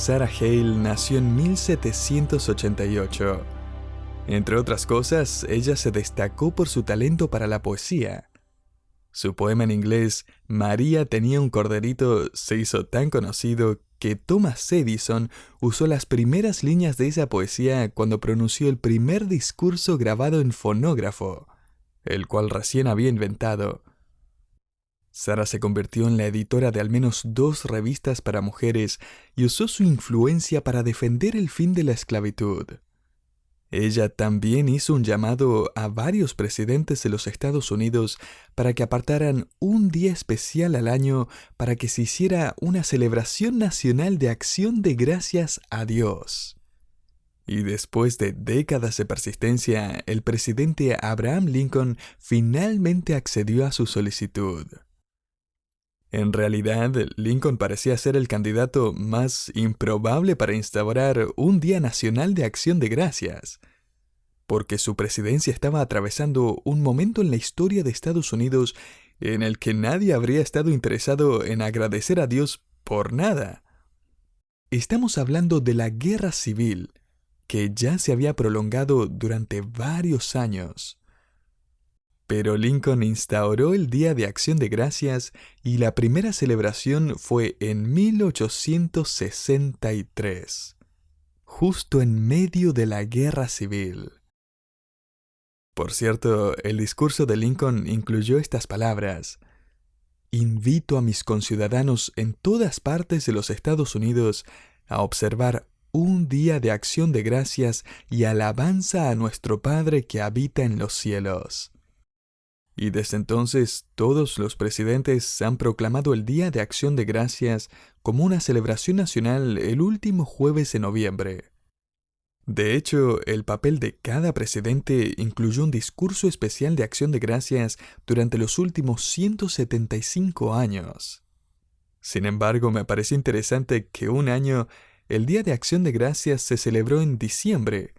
Sarah Hale nació en 1788. Entre otras cosas, ella se destacó por su talento para la poesía. Su poema en inglés, María tenía un corderito, se hizo tan conocido que Thomas Edison usó las primeras líneas de esa poesía cuando pronunció el primer discurso grabado en fonógrafo, el cual recién había inventado. Sarah se convirtió en la editora de al menos 2 revistas para mujeres y usó su influencia para defender el fin de la esclavitud. Ella también hizo un llamado a varios presidentes de los Estados Unidos para que apartaran un día especial al año para que se hiciera una celebración nacional de acción de gracias a Dios. Y después de décadas de persistencia, el presidente Abraham Lincoln finalmente accedió a su solicitud. En realidad, Lincoln parecía ser el candidato más improbable para instaurar un Día Nacional de Acción de Gracias, porque su presidencia estaba atravesando un momento en la historia de Estados Unidos en el que nadie habría estado interesado en agradecer a Dios por nada. Estamos hablando de la Guerra Civil, que ya se había prolongado durante varios años. Pero Lincoln instauró el Día de Acción de Gracias y la primera celebración fue en 1863, justo en medio de la Guerra Civil. Por cierto, el discurso de Lincoln incluyó estas palabras: «Invito a mis conciudadanos en todas partes de los Estados Unidos a observar un día de acción de gracias y alabanza a nuestro Padre que habita en los cielos». Y desde entonces, todos los presidentes han proclamado el Día de Acción de Gracias como una celebración nacional el último jueves de noviembre. De hecho, el papel de cada presidente incluyó un discurso especial de acción de gracias durante los últimos 175 años. Sin embargo, me pareció interesante que un año el Día de Acción de Gracias se celebró en diciembre,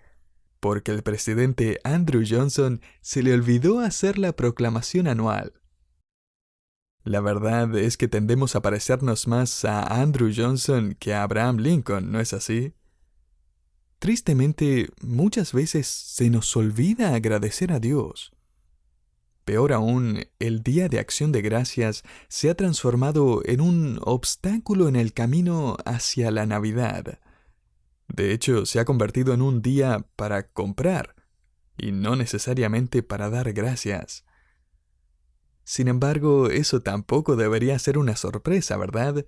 porque al presidente Andrew Johnson se le olvidó hacer la proclamación anual. La verdad es que tendemos a parecernos más a Andrew Johnson que a Abraham Lincoln, ¿no es así? Tristemente, muchas veces se nos olvida agradecer a Dios. Peor aún, el Día de Acción de Gracias se ha transformado en un obstáculo en el camino hacia la Navidad. De hecho, se ha convertido en un día para comprar, y no necesariamente para dar gracias. Sin embargo, eso tampoco debería ser una sorpresa, ¿verdad?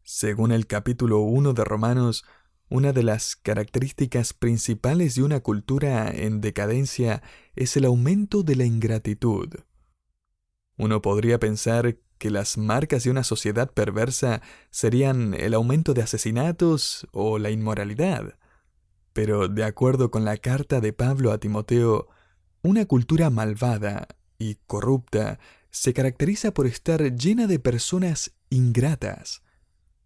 Según el capítulo 1 de Romanos, una de las características principales de una cultura en decadencia es el aumento de la ingratitud. Uno podría pensar que las marcas de una sociedad perversa serían el aumento de asesinatos o la inmoralidad. Pero de acuerdo con la carta de Pablo a Timoteo, una cultura malvada y corrupta se caracteriza por estar llena de personas ingratas.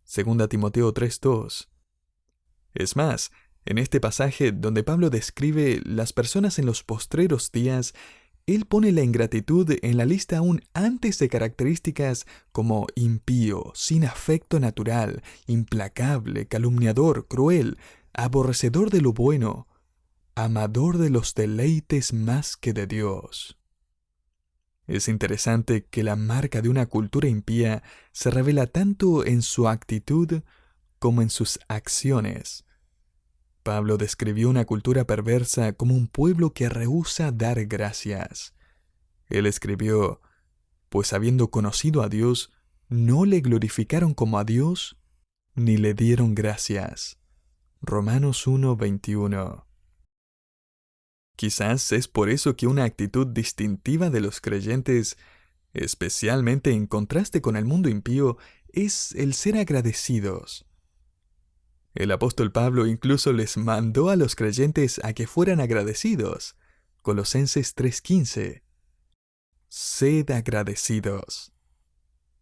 2 Timoteo 3:2. Es más, en este pasaje donde Pablo describe las personas en los postreros días, él pone la ingratitud en la lista aún antes de características como impío, sin afecto natural, implacable, calumniador, cruel, aborrecedor de lo bueno, amador de los deleites más que de Dios. Es interesante que la marca de una cultura impía se revela tanto en su actitud como en sus acciones. Pablo describió una cultura perversa como un pueblo que rehúsa dar gracias. Él escribió: «Pues habiendo conocido a Dios, no le glorificaron como a Dios, ni le dieron gracias». Romanos 1:21. Quizás es por eso que una actitud distintiva de los creyentes, especialmente en contraste con el mundo impío, es el ser agradecidos. El apóstol Pablo incluso les mandó a los creyentes a que fueran agradecidos. Colosenses 3:15. Sed agradecidos.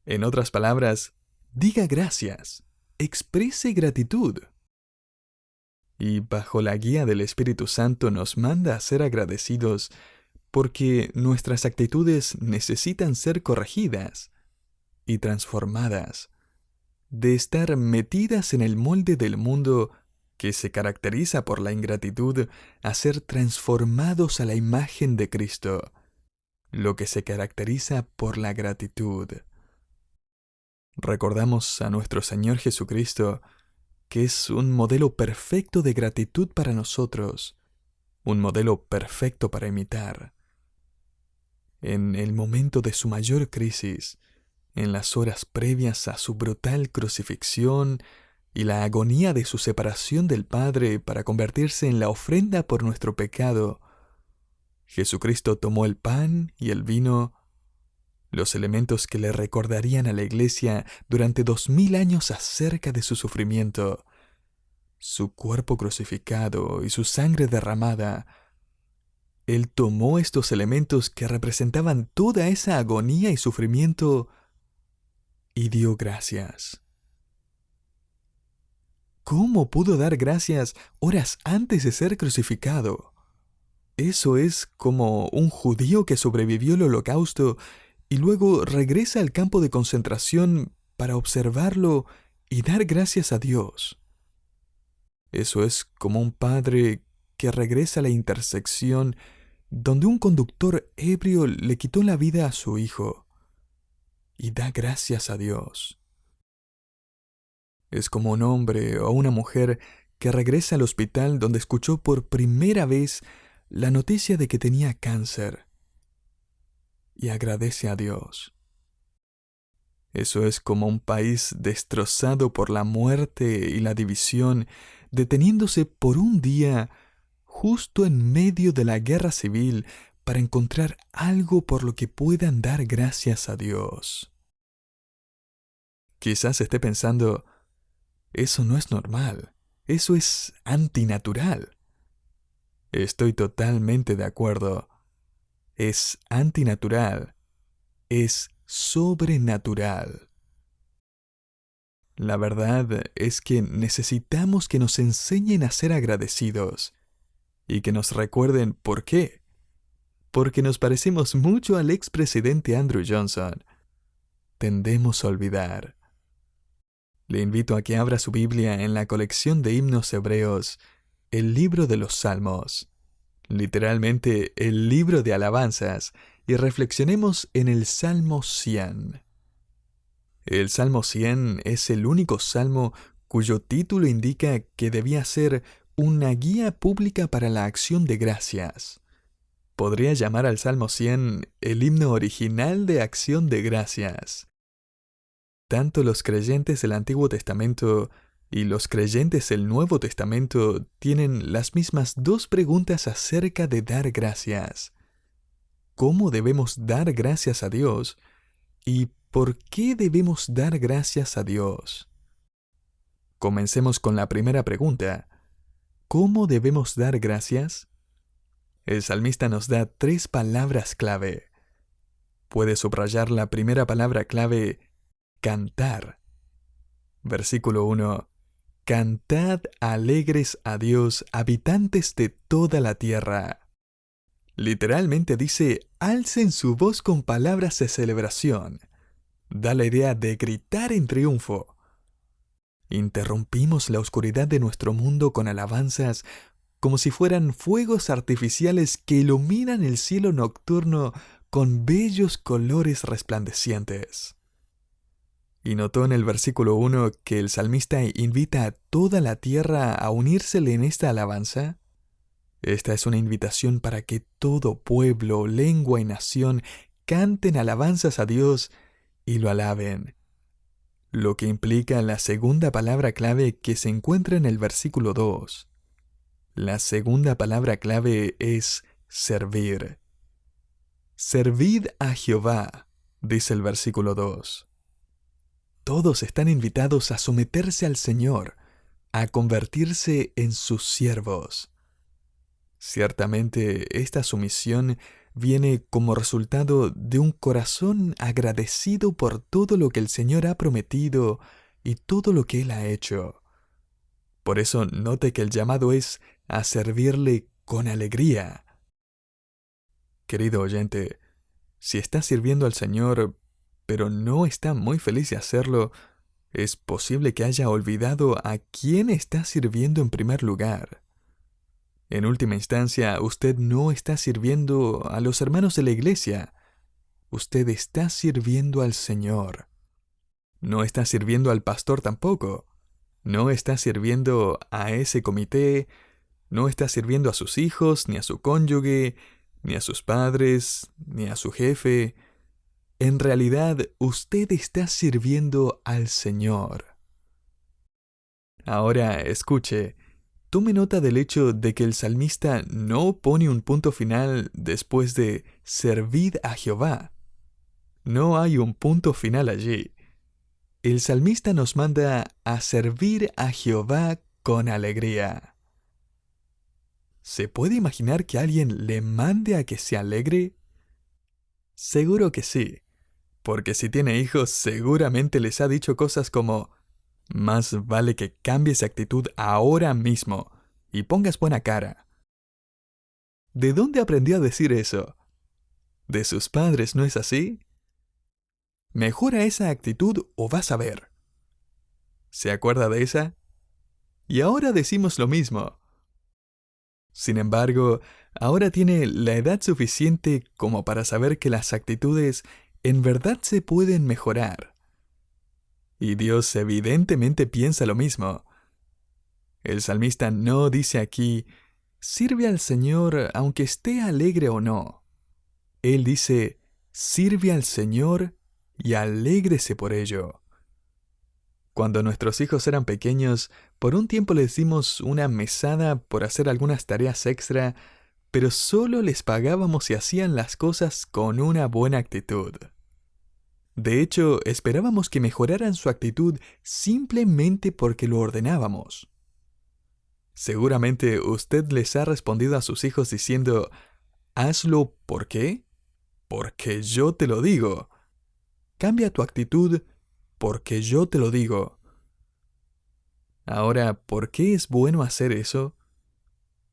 En otras palabras, diga gracias, exprese gratitud. Y bajo la guía del Espíritu Santo nos manda a ser agradecidos porque nuestras actitudes necesitan ser corregidas y transformadas. de estar metidas en el molde del mundo que se caracteriza por la ingratitud, a ser transformados a la imagen de Cristo, lo que se caracteriza por la gratitud. Recordamos a nuestro Señor Jesucristo, que es un modelo perfecto de gratitud para nosotros, un modelo perfecto para imitar. En el momento de su mayor crisis, en las horas previas a su brutal crucifixión y la agonía de su separación del Padre para convertirse en la ofrenda por nuestro pecado, Jesucristo tomó el pan y el vino, los elementos que le recordarían a la Iglesia durante 2000 años acerca de su sufrimiento, su cuerpo crucificado y su sangre derramada. Él tomó estos elementos que representaban toda esa agonía y sufrimiento y dio gracias. ¿Cómo pudo dar gracias horas antes de ser crucificado? Eso es como un judío que sobrevivió al holocausto y luego regresa al campo de concentración para observarlo y dar gracias a Dios. Eso es como un padre que regresa a la intersección donde un conductor ebrio le quitó la vida a su hijo y da gracias a Dios. Es como un hombre o una mujer que regresa al hospital donde escuchó por primera vez la noticia de que tenía cáncer y agradece a Dios. Eso es como un país destrozado por la muerte y la división, deteniéndose por un día justo en medio de la guerra civil para encontrar algo por lo que puedan dar gracias a Dios. Quizás esté pensando, eso no es normal, eso es antinatural. Estoy totalmente de acuerdo. Es antinatural, es sobrenatural. La verdad es que necesitamos que nos enseñen a ser agradecidos y que nos recuerden por qué. Porque nos parecemos mucho al expresidente Andrew Johnson. Tendemos a olvidar. Le invito a que abra su Biblia en la colección de himnos hebreos, el libro de los Salmos, literalmente el libro de alabanzas, y reflexionemos en el Salmo 100. El Salmo 100 es el único salmo cuyo título indica que debía ser una guía pública para la acción de gracias. Podría llamar al Salmo 100 el himno original de acción de gracias. Tanto los creyentes del Antiguo Testamento y los creyentes del Nuevo Testamento tienen las mismas dos preguntas acerca de dar gracias. ¿Cómo debemos dar gracias a Dios? ¿Y por qué debemos dar gracias a Dios? Comencemos con la primera pregunta. ¿Cómo debemos dar gracias? El salmista nos da 3 palabras clave. Puede subrayar la primera palabra clave, cantar. Versículo 1. Cantad alegres a Dios, habitantes de toda la tierra. Literalmente dice, alcen su voz con palabras de celebración. Da la idea de gritar en triunfo. Interrumpimos la oscuridad de nuestro mundo con alabanzas como si fueran fuegos artificiales que iluminan el cielo nocturno con bellos colores resplandecientes. Y notó en el versículo 1 que el salmista invita a toda la tierra a unírsele en esta alabanza. Esta es una invitación para que todo pueblo, lengua y nación canten alabanzas a Dios y lo alaben. Lo que implica la segunda palabra clave que se encuentra en el versículo 2. La segunda palabra clave es servir. Servid a Jehová, dice el versículo 2. Todos están invitados a someterse al Señor, a convertirse en sus siervos. Ciertamente, esta sumisión viene como resultado de un corazón agradecido por todo lo que el Señor ha prometido y todo lo que Él ha hecho. Por eso note que el llamado es a servirle con alegría. Querido oyente, si está sirviendo al Señor, pero no está muy feliz de hacerlo, es posible que haya olvidado a quién está sirviendo en primer lugar. En última instancia, usted no está sirviendo a los hermanos de la iglesia. Usted está sirviendo al Señor. No está sirviendo al pastor tampoco. No está sirviendo a ese comité. No está sirviendo a sus hijos, ni a su cónyuge, ni a sus padres, ni a su jefe. En realidad, usted está sirviendo al Señor. Ahora, escuche. Tome nota del hecho de que el salmista no pone un punto final después de servid a Jehová. No hay un punto final allí. El salmista nos manda a servir a Jehová con alegría. ¿Se puede imaginar que alguien le mande a que se alegre? Seguro que sí, porque si tiene hijos seguramente les ha dicho cosas como: más vale que cambies de actitud ahora mismo y pongas buena cara. ¿De dónde aprendió a decir eso? ¿De sus padres, no es así? Mejora esa actitud o vas a ver. ¿Se acuerda de esa? Y ahora decimos lo mismo. Sin embargo, ahora tiene la edad suficiente como para saber que las actitudes en verdad se pueden mejorar. Y Dios evidentemente piensa lo mismo. El salmista no dice aquí: sirve al Señor aunque esté alegre o no. Él dice: sirve al Señor y alégrese por ello. Cuando nuestros hijos eran pequeños, por un tiempo les dimos una mesada por hacer algunas tareas extra, pero solo les pagábamos si hacían las cosas con una buena actitud. De hecho, esperábamos que mejoraran su actitud simplemente porque lo ordenábamos. Seguramente usted les ha respondido a sus hijos diciendo: hazlo, ¿por qué? Porque yo te lo digo. Cambia tu actitud porque yo te lo digo. Ahora, ¿por qué es bueno hacer eso?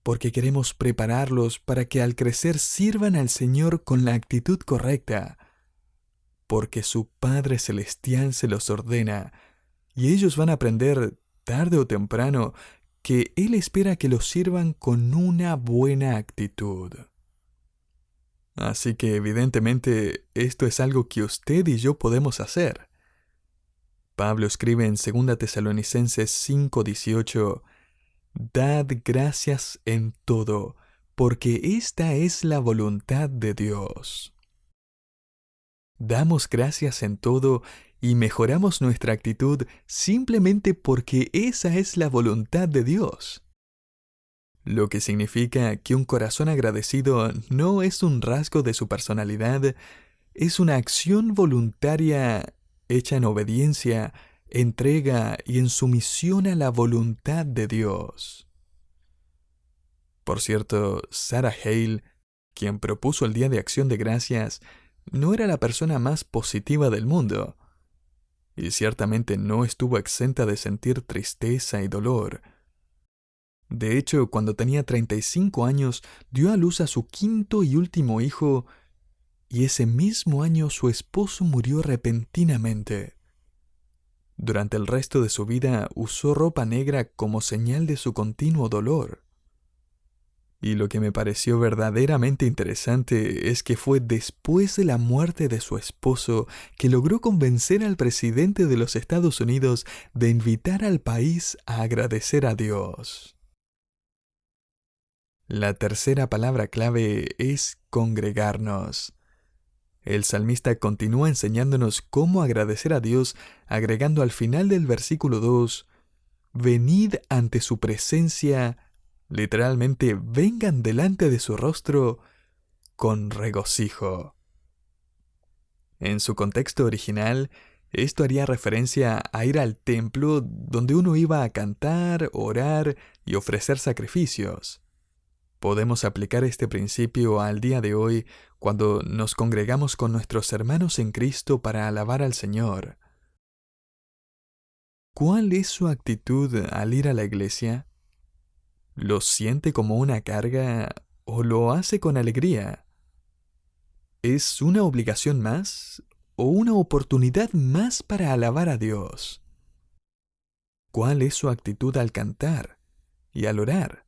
Porque queremos prepararlos para que al crecer sirvan al Señor con la actitud correcta. Porque su Padre Celestial se los ordena, y ellos van a aprender, tarde o temprano, que Él espera que los sirvan con una buena actitud. Así que evidentemente esto es algo que usted y yo podemos hacer. Pablo escribe en 2 Tesalonicenses 5:18: dad gracias en todo, porque esta es la voluntad de Dios. Damos gracias en todo y mejoramos nuestra actitud simplemente porque esa es la voluntad de Dios. Lo que significa que un corazón agradecido no es un rasgo de su personalidad, es una acción voluntaria hecha en obediencia, entrega y en sumisión a la voluntad de Dios. Por cierto, Sarah Hale, quien propuso el Día de Acción de Gracias, no era la persona más positiva del mundo, y ciertamente no estuvo exenta de sentir tristeza y dolor. De hecho, cuando tenía 35 años, dio a luz a su quinto y último hijo, y ese mismo año su esposo murió repentinamente. Durante el resto de su vida usó ropa negra como señal de su continuo dolor. Y lo que me pareció verdaderamente interesante es que fue después de la muerte de su esposo que logró convencer al presidente de los Estados Unidos de invitar al país a agradecer a Dios. La tercera palabra clave es congregarnos. El salmista continúa enseñándonos cómo agradecer a Dios, agregando al final del versículo 2: venid ante su presencia, literalmente vengan delante de su rostro, con regocijo. En su contexto original, esto haría referencia a ir al templo donde uno iba a cantar, orar y ofrecer sacrificios. Podemos aplicar este principio al día de hoy cuando nos congregamos con nuestros hermanos en Cristo para alabar al Señor. ¿Cuál es su actitud al ir a la iglesia? ¿Lo siente como una carga o lo hace con alegría? ¿Es una obligación más o una oportunidad más para alabar a Dios? ¿Cuál es su actitud al cantar y al orar?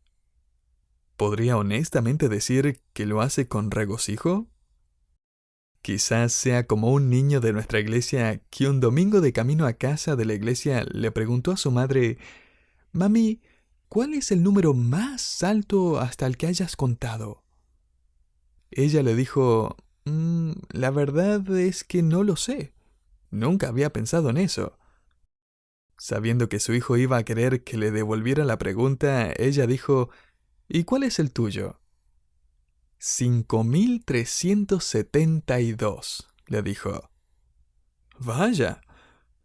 ¿Podría honestamente decir que lo hace con regocijo? Quizás sea como un niño de nuestra iglesia que un domingo de camino a casa de la iglesia le preguntó a su madre: Mami, ¿cuál es el número más alto hasta el que hayas contado? Ella le dijo: la verdad es que no lo sé. Nunca había pensado en eso. Sabiendo que su hijo iba a querer que le devolviera la pregunta, ella dijo: ¿Y cuál es el tuyo? 5372, le dijo. Vaya,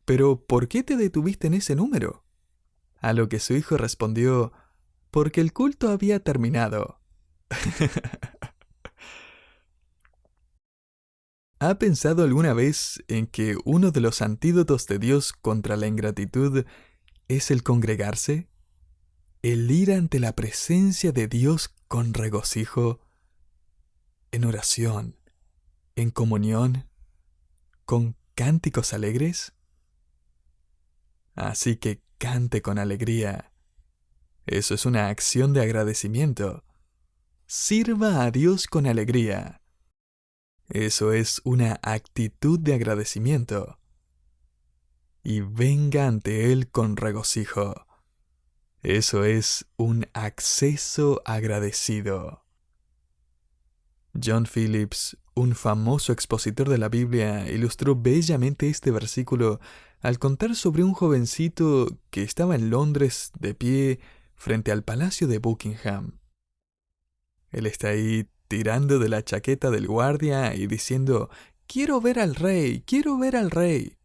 pero ¿por qué te detuviste en ese número? A lo que su hijo respondió: porque el culto había terminado. ¿Ha pensado alguna vez en que uno de los antídotos de Dios contra la ingratitud es el congregarse? El ir ante la presencia de Dios con regocijo, en oración, en comunión, con cánticos alegres. Así que cante con alegría. Eso es una acción de agradecimiento. Sirva a Dios con alegría. Eso es una actitud de agradecimiento. Y venga ante Él con regocijo. Eso es un acceso agradecido. John Phillips, un famoso expositor de la Biblia, ilustró bellamente este versículo al contar sobre un jovencito que estaba en Londres de pie frente al Palacio de Buckingham. Él está ahí tirando de la chaqueta del guardia y diciendo: «¡Quiero ver al rey! ¡Quiero ver al rey!».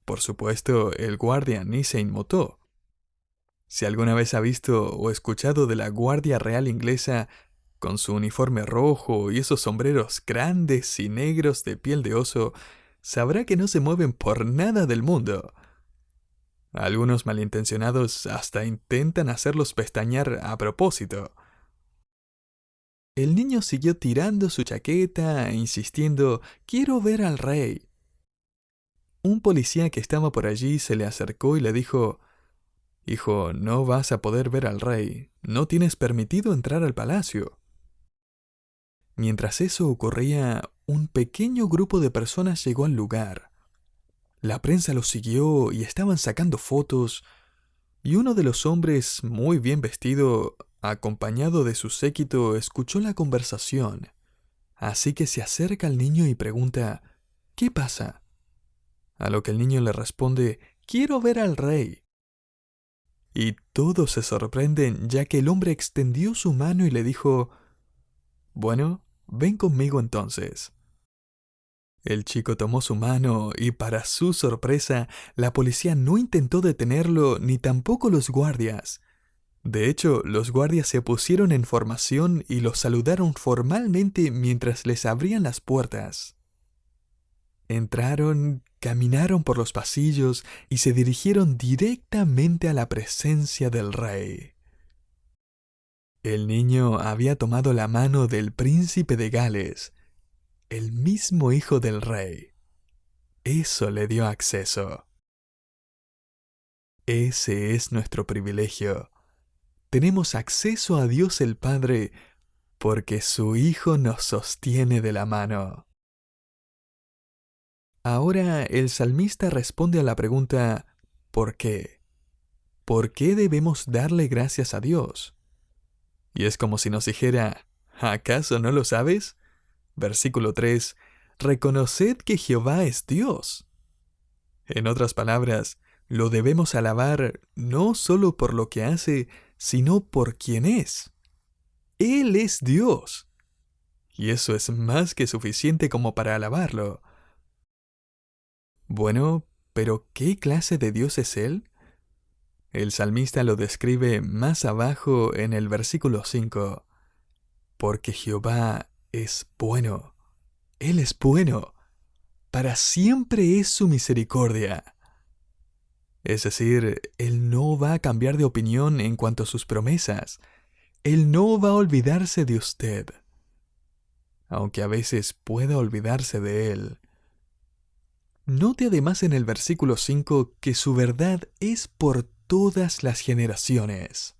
Por supuesto, el guardia ni se inmutó. Si alguna vez ha visto o escuchado de la Guardia Real Inglesa con su uniforme rojo y esos sombreros grandes y negros de piel de oso, sabrá que no se mueven por nada del mundo. Algunos malintencionados hasta intentan hacerlos pestañear a propósito. El niño siguió tirando su chaqueta e insistiendo: «¡Quiero ver al rey!». Un policía que estaba por allí se le acercó y le dijo: «Hijo, no vas a poder ver al rey. No tienes permitido entrar al palacio». Mientras eso ocurría, un pequeño grupo de personas llegó al lugar. La prensa los siguió y estaban sacando fotos, y uno de los hombres, muy bien vestido, acompañado de su séquito, escuchó la conversación. Así que se acerca al niño y pregunta: «¿Qué pasa?». A lo que el niño le responde: «Quiero ver al rey». Y todos se sorprenden, ya que el hombre extendió su mano y le dijo: «Bueno, ven conmigo entonces». El chico tomó su mano y, para su sorpresa, la policía no intentó detenerlo ni tampoco los guardias. De hecho, los guardias se pusieron en formación y los saludaron formalmente mientras les abrían las puertas. Entraron, caminaron por los pasillos y se dirigieron directamente a la presencia del rey. El niño había tomado la mano del príncipe de Gales, el mismo hijo del rey. Eso le dio acceso. Ese es nuestro privilegio. Tenemos acceso a Dios el Padre porque su Hijo nos sostiene de la mano. Ahora el salmista responde a la pregunta: ¿por qué? ¿Por qué debemos darle gracias a Dios? Y es como si nos dijera: ¿acaso no lo sabes? Versículo 3: «Reconoced que Jehová es Dios». En otras palabras, lo debemos alabar no solo por lo que hace, sino por quien es. Él es Dios. Y eso es más que suficiente como para alabarlo. Bueno, pero ¿qué clase de Dios es Él? El salmista lo describe más abajo en el versículo 5. Porque Jehová es bueno. Él es bueno. Para siempre es su misericordia. Es decir, Él no va a cambiar de opinión en cuanto a sus promesas. Él no va a olvidarse de usted, aunque a veces pueda olvidarse de Él. Note además en el versículo 5 que su verdad es por todas las generaciones.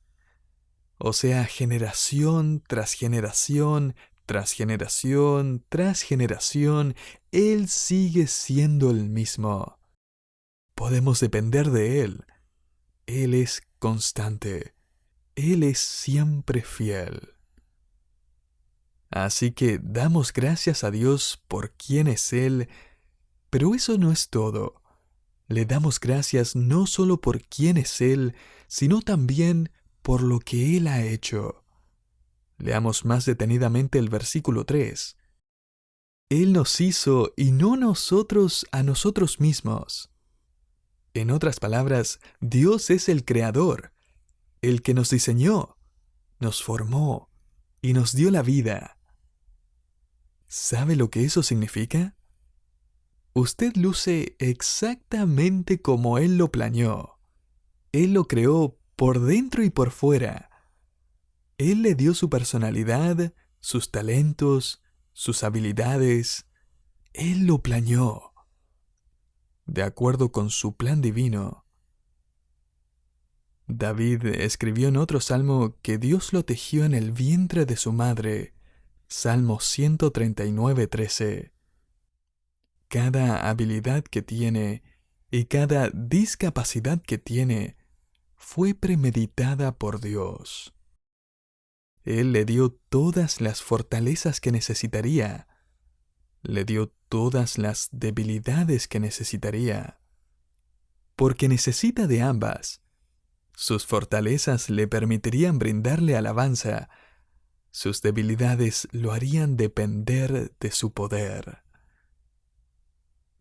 O sea, generación tras generación, tras generación, tras generación, Él sigue siendo el mismo. Podemos depender de Él. Él es constante. Él es siempre fiel. Así que damos gracias a Dios por quién es Él, pero eso no es todo. Le damos gracias no solo por quién es Él, sino también por lo que Él ha hecho. Leamos más detenidamente el versículo 3. Él nos hizo y no nosotros a nosotros mismos. En otras palabras, Dios es el creador, el que nos diseñó, nos formó y nos dio la vida. ¿Sabe lo que eso significa? Usted luce exactamente como Él lo planeó. Él lo creó por dentro y por fuera. Él le dio su personalidad, sus talentos, sus habilidades. Él lo planeó. De acuerdo con su plan divino. David escribió en otro salmo que Dios lo tejió en el vientre de su madre. Salmo 139:13. Cada habilidad que tiene y cada discapacidad que tiene fue premeditada por Dios. Él le dio todas las fortalezas que necesitaría. Le dio todas las debilidades que necesitaría. Porque necesita de ambas. Sus fortalezas le permitirían brindarle alabanza. Sus debilidades lo harían depender de su poder.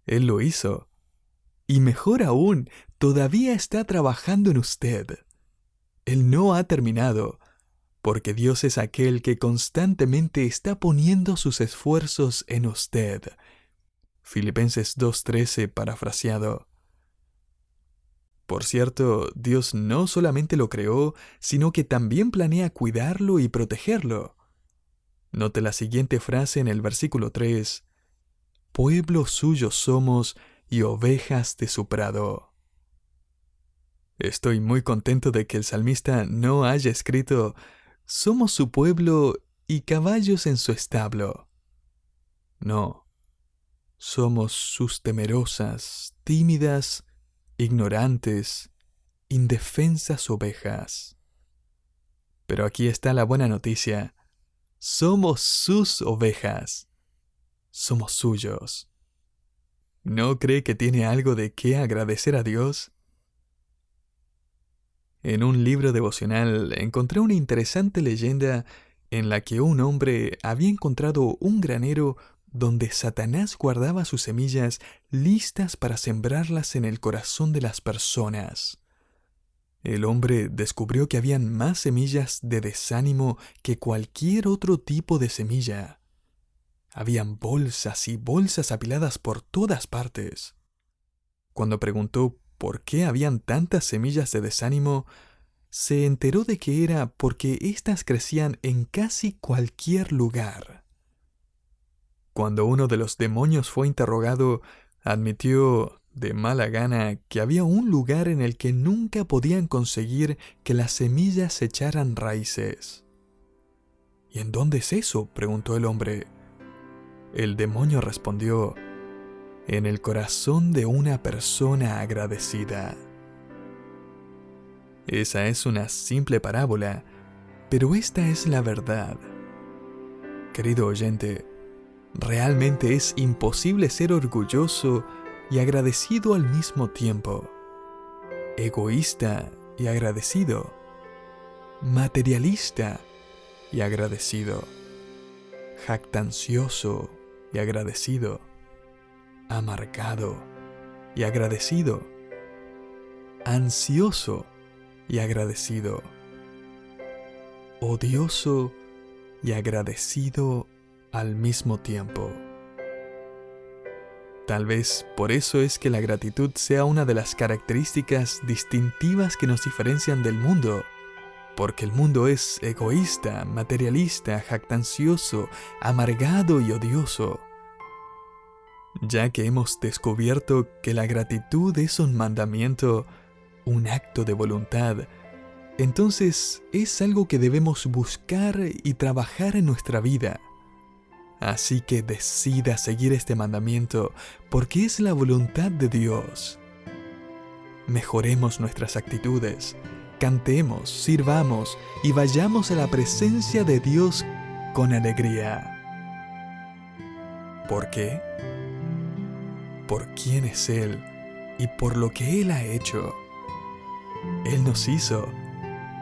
Él lo hizo. Y mejor aún, todavía está trabajando en usted. Él no ha terminado, porque Dios es aquel que constantemente está poniendo sus esfuerzos en usted. Filipenses 2:13 parafraseado. Por cierto, Dios no solamente lo creó, sino que también planea cuidarlo y protegerlo. Note la siguiente frase en el versículo 3. Pueblo suyo somos y ovejas de su prado. Estoy muy contento de que el salmista no haya escrito somos su pueblo y caballos en su establo. No, somos sus temerosas, tímidas, ignorantes, indefensas ovejas. Pero aquí está la buena noticia. Somos sus ovejas. Somos suyos. ¿No cree que tiene algo de qué agradecer a Dios? En un libro devocional encontré una interesante leyenda en la que un hombre había encontrado un granero donde Satanás guardaba sus semillas listas para sembrarlas en el corazón de las personas. El hombre descubrió que habían más semillas de desánimo que cualquier otro tipo de semilla. Habían bolsas y bolsas apiladas por todas partes. Cuando preguntó por qué habían tantas semillas de desánimo, se enteró de que era porque éstas crecían en casi cualquier lugar. Cuando uno de los demonios fue interrogado, admitió de mala gana que había un lugar en el que nunca podían conseguir que las semillas echaran raíces. ¿Y en dónde es eso?, preguntó el hombre. El demonio respondió, en el corazón de una persona agradecida. Esa es una simple parábola, pero esta es la verdad. Querido oyente, realmente es imposible ser orgulloso y agradecido al mismo tiempo. Egoísta y agradecido. Materialista y agradecido. Jactancioso y agradecido. Amargado y agradecido. Ansioso y agradecido. Odioso y agradecido al mismo tiempo. Tal vez por eso es que la gratitud sea una de las características distintivas que nos diferencian del mundo, porque el mundo es egoísta, materialista, jactancioso, amargado y odioso. Ya que hemos descubierto que la gratitud es un mandamiento, un acto de voluntad, entonces es algo que debemos buscar y trabajar en nuestra vida. Así que decida seguir este mandamiento porque es la voluntad de Dios. Mejoremos nuestras actitudes, cantemos, sirvamos y vayamos a la presencia de Dios con alegría. ¿Por qué? Por quién es Él y por lo que Él ha hecho. Él nos hizo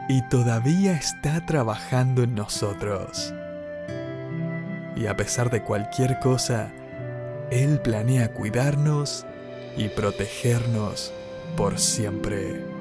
y todavía está trabajando en nosotros. Y a pesar de cualquier cosa, Él planea cuidarnos y protegernos por siempre.